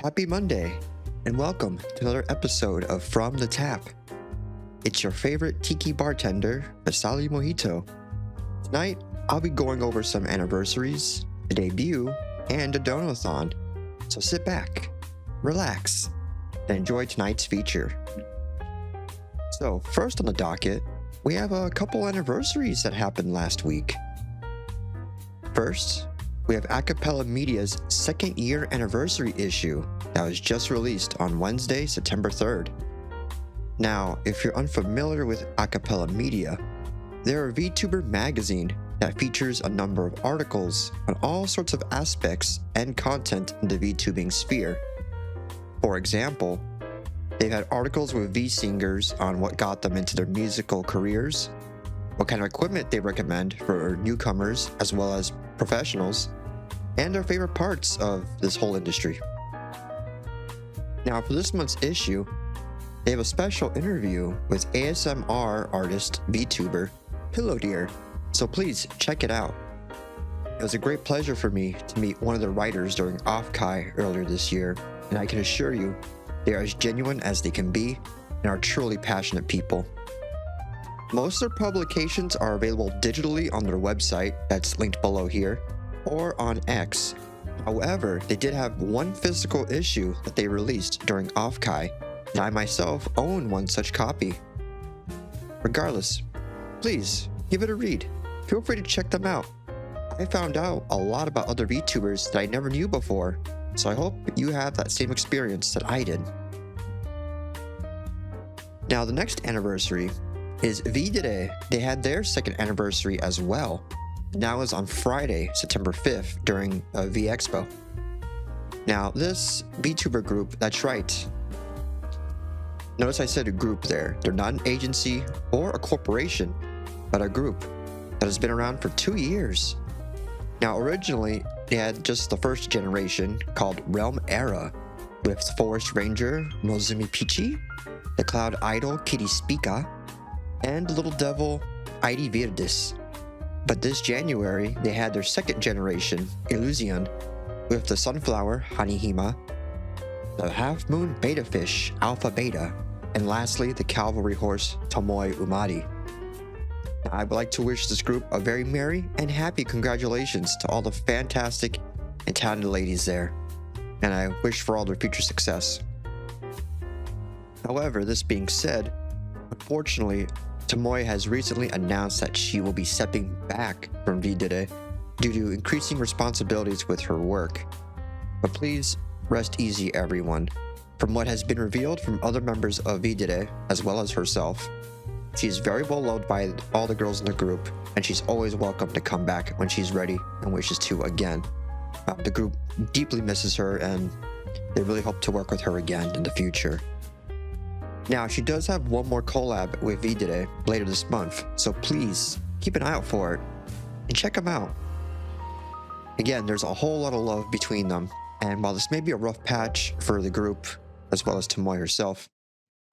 Happy Monday, and welcome to another episode of From the Tap. It's your favorite tiki bartender, Asali Mojito. Tonight, I'll be going over some anniversaries, a debut, and a Donothon. So sit back, relax, and enjoy tonight's feature. So, first on the docket, we have a couple anniversaries that happened last week. First, we have Acapella Media's second year anniversary issue that was just released on Wednesday, September 3rd. Now, if you're unfamiliar with Acapella Media, they're a Vtuber magazine that features a number of articles on all sorts of aspects and content in the VTubing sphere. For example, they've had articles with V-singers on what got them into their musical careers, what kind of equipment they recommend for newcomers as well as professionals, and their favorite parts of this whole industry. Now, for this month's issue, they have a special interview with ASMR artist VTuber PawwaHanna, so please check it out. It was a great pleasure for me to meet one of the writers during Off-Kai earlier this year, and I can assure you they are as genuine as they can be and are truly passionate people. Most of their publications are available digitally on their website, that's linked below here, or on X. However, they did have one physical issue that they released during Off-Kai, and I myself own one such copy. Regardless, please give it a read. Feel free to check them out. I found out a lot about other VTubers that I never knew before, so I hope you have that same experience that I did. Now, the next anniversary is V-Dere. They had their second anniversary as well. And that was on Friday, September 5th during V-Expo. Now, this VTuber group, that's right. Notice I said a group there. They're not an agency or a corporation, but a group that has been around for 2 years. Now, originally, they had just the first generation called Realm Era with Forest Ranger Mozumi Pichi, the Cloud Idol Kitty Spika, and the Little Devil ID Virdis. But this January, they had their second generation, Illusion, with the Sunflower Hanihima, the Half Moon Beta Fish Alpha Beta, and lastly, the Cavalry Horse Tomoe Umari. Now, I would like to wish this group a very merry and happy congratulations to all the fantastic and talented ladies there, and I wish for all their future success. However, this being said, unfortunately, Tomoe has recently announced that she will be stepping back from V-Dere due to increasing responsibilities with her work. But please rest easy, everyone. From what has been revealed from other members of V-Dere, as well as herself, she is very well loved by all the girls in the group, and she's always welcome to come back when she's ready and wishes to again. The group deeply misses her, and they really hope to work with her again in the future. Now, she does have one more collab with V-Dere later this month, so please keep an eye out for it and check them out. Again, there's a whole lot of love between them, and while this may be a rough patch for the group, as well as Tomoe herself,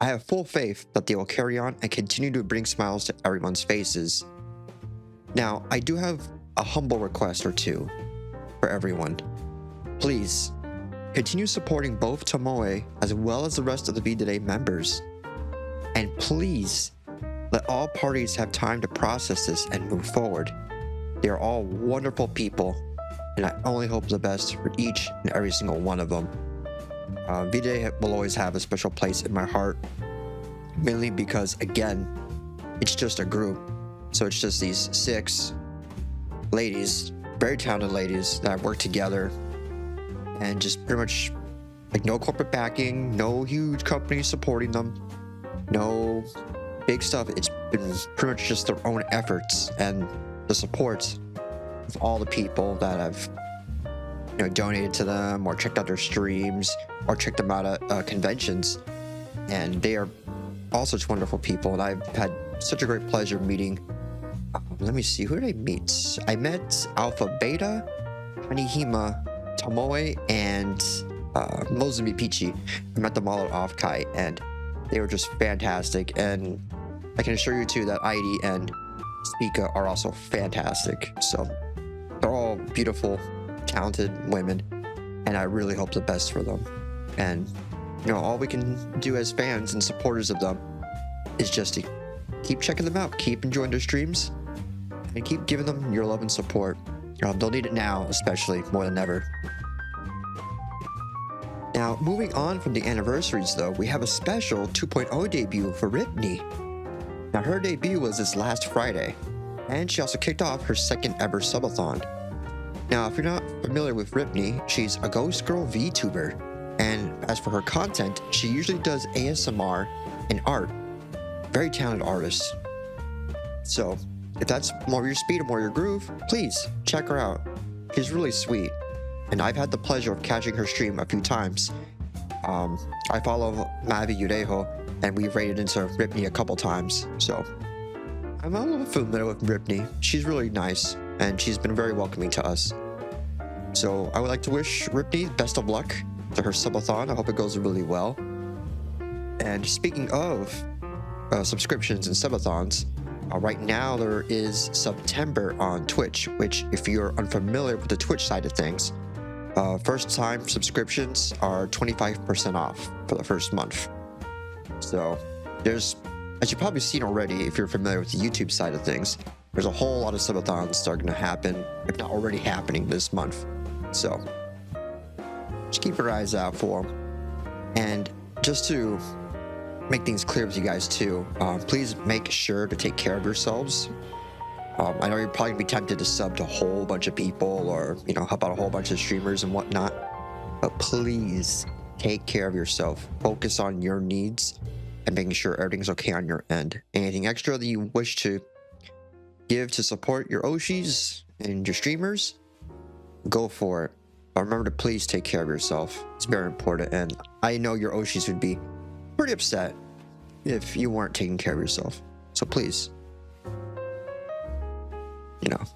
I have full faith that they will carry on and continue to bring smiles to everyone's faces. Now, I do have a humble request or two for everyone. Please, continue supporting both Tomoe as well as the rest of the V-Dere members. And please, let all parties have time to process this and move forward. They are all wonderful people, and I only hope the best for each and every single one of them. V-Dere will always have a special place in my heart, mainly because, again, it's just a group. So it's just these 6 ladies, very talented ladies that work together, and just pretty much like no corporate backing, no huge companies supporting them, no big stuff. It's been pretty much just their own efforts and the support of all the people that have donated to them or checked out their streams or checked them out at conventions. And they are all such wonderful people, and I've had such a great pleasure meeting. Let me see, who did I meet? I met Alpha Beta, Hanihima, Tomoe, and Mozumi Pichi. I met them all at Off-Kai, and they were just fantastic. And I can assure you too that ID and Spika are also fantastic. So they're all beautiful, talented women, and I really hope the best for them. And all we can do as fans and supporters of them is just to keep checking them out, keep enjoying their streams, and keep giving them your love and support. They'll need it now, especially more than ever. Now, moving on from the anniversaries, though, we have a special 2.0 debut for Ripni. Now, her debut was this last Friday, and she also kicked off her second ever subathon. Now, if you're not familiar with Ripni, she's a ghost girl VTuber, and as for her content, she usually does ASMR and art. Very talented artist. So, if that's more your speed or more your groove, please check her out. She's really sweet, and I've had the pleasure of catching her stream a few times. I follow Mavi Udejo, and we've raided into Ripni a couple times, so I'm a little familiar with Ripni. She's really nice, and she's been very welcoming to us. So I would like to wish Ripni best of luck to her subathon. I hope it goes really well. And speaking of subscriptions and subathons, right now there is September on Twitch, which if you're unfamiliar with the Twitch side of things, first time subscriptions are 25% off for the first month. So there's, as you've probably seen already, if you're familiar with the YouTube side of things, there's a whole lot of subathons that are going to happen, if not already happening this month. So just keep your eyes out for them. And just to make things clear with you guys too, please make sure to take care of yourselves. I know you're probably gonna be tempted to sub to a whole bunch of people or help out a whole bunch of streamers and whatnot, but please take care of yourself. Focus on your needs and making sure everything's okay on your end. Anything extra that you wish to give to support your Oshis and your streamers, go for it. But remember to please take care of yourself. It's very important, and I know your Oshis would be pretty upset if you weren't taking care of yourself. So please,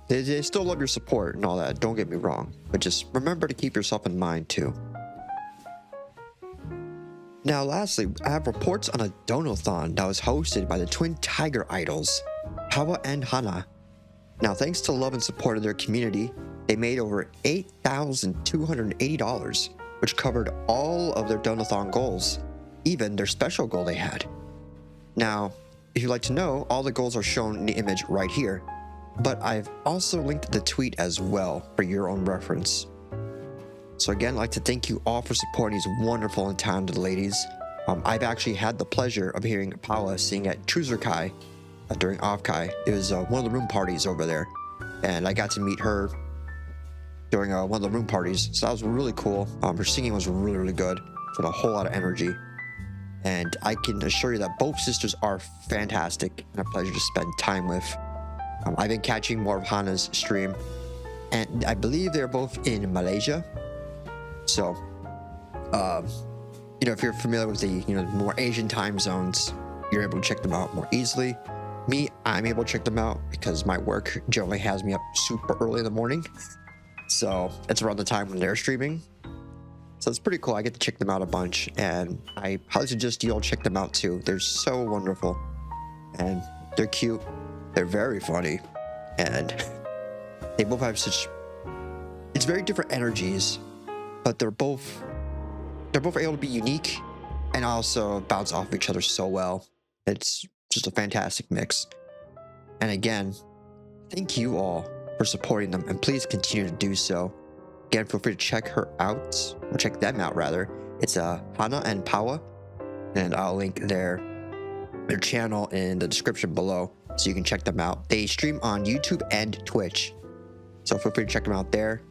they still love your support and all that, don't get me wrong, but just remember to keep yourself in mind too. Now lastly, I have reports on a Donothon that was hosted by the twin tiger idols, Pawwa+Hanna. Now thanks to love and support of their community, they made over $8,280, which covered all of their Donothon goals, even their special goal they had. Now, if you'd like to know, all the goals are shown in the image right here, but I've also linked the tweet as well for your own reference. So again, I'd like to thank you all for supporting these wonderful and talented ladies. I've actually had the pleasure of hearing Pawwa sing at Chuzurkai during Offkai. It was one of the room parties over there, and I got to meet her during one of the room parties, so that was really cool. Her singing was really, really good, with a whole lot of energy. And I can assure you that both sisters are fantastic and a pleasure to spend time with. I've been catching more of Hanna's stream, and I believe they're both in Malaysia. So, if you're familiar with the more Asian time zones, you're able to check them out more easily. Me, I'm able to check them out because my work generally has me up super early in the morning. So it's around the time when they're streaming. So it's pretty cool. I get to check them out a bunch, and I highly suggest you all check them out too. They're so wonderful, and they're cute. They're very funny, and they both have it's very different energies, but they're both able to be unique and also bounce off each other so well. It's just a fantastic mix. And again, thank you all for supporting them, and please continue to do so. Again, feel free to check her out, or check them out rather. It's Hanna and Pawwa, and I'll link their channel in the description below so you can check them out. They stream on YouTube and Twitch, so feel free to check them out there.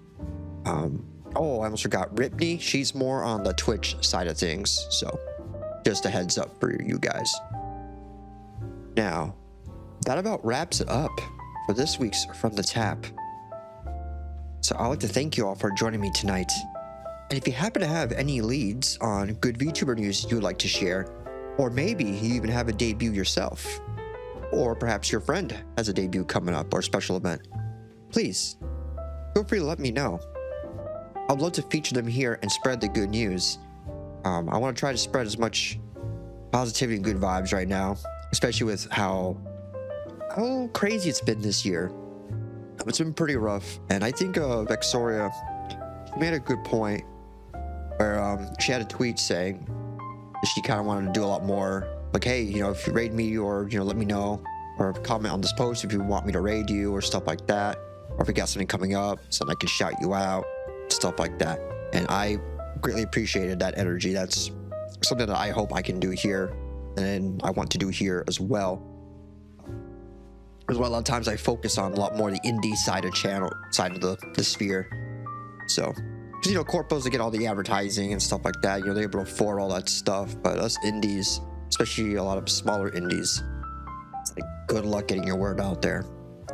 Oh, I almost forgot, Ripni, she's more on the Twitch side of things, so just a heads up for you guys. Now, that about wraps it up for this week's From the Tap. So I'd like to thank you all for joining me tonight. And if you happen to have any leads on good VTuber news you would like to share, or maybe you even have a debut yourself, or perhaps your friend has a debut coming up or a special event, please feel free to let me know. I'd love to feature them here and spread the good news. I want to try to spread as much positivity and good vibes right now, especially with how crazy it's been this year. It's been pretty rough, and I think Vexoria made a good point where she had a tweet saying she kind of wanted to do a lot more. Like, hey, you know, if you raid me, or you know, let me know, or comment on this post if you want me to raid you or stuff like that, or if you got something coming up, so I can shout you out, stuff like that. And I greatly appreciated that energy. That's something that I hope I can do here, and I want to do here as well. As well, a lot of times I focus on a lot more the indie side of the sphere. So, because you know, corpos, they get all the advertising and stuff like that. You know, they're able to afford all that stuff. But us indies, especially a lot of smaller indies, it's like good luck getting your word out there.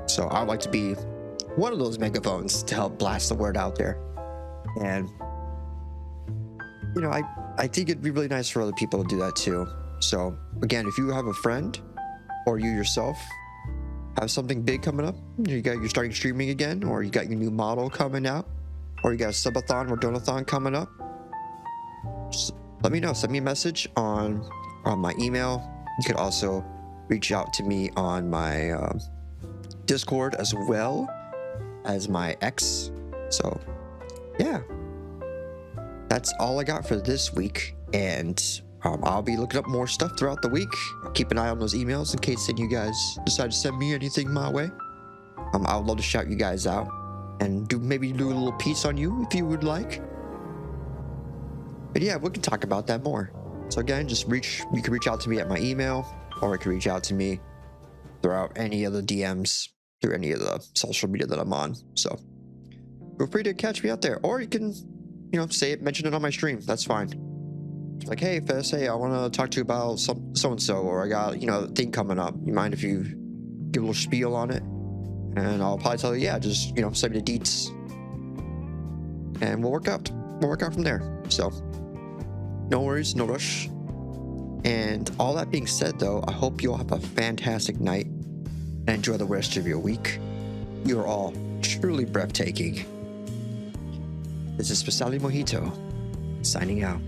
So I would like to be one of those megaphones to help blast the word out there. And you know, I think it'd be really nice for other people to do that too. So again, if you have a friend or you yourself have something big coming up, you're starting streaming again, or you got your new model coming out, or you got a subathon or donathon coming up, just let me know. Send me a message on my email. You could also reach out to me on my Discord, as well as my X. So yeah, that's all I got for this week, and I'll be looking up more stuff throughout the week. I'll keep an eye on those emails in case any of you guys decide to send me anything my way. I would love to shout you guys out and maybe do a little piece on you if you would like. But yeah, we can talk about that more. So again, you can reach out to me at my email, or you can reach out to me throughout any of the DMs through any of the social media that I'm on. So feel free to catch me out there, or you can, you know, mention it on my stream. That's fine. Like, hey, Fess, hey, I want to talk to you about so-and-so, or I got, you know, a thing coming up. You mind if you give a little spiel on it? And I'll probably tell you, yeah, just, you know, send me the deets. And we'll work out from there. So, no worries, no rush. And all that being said, though, I hope you all have a fantastic night and enjoy the rest of your week. You are all truly breathtaking. This is Pasali Mojito, signing out.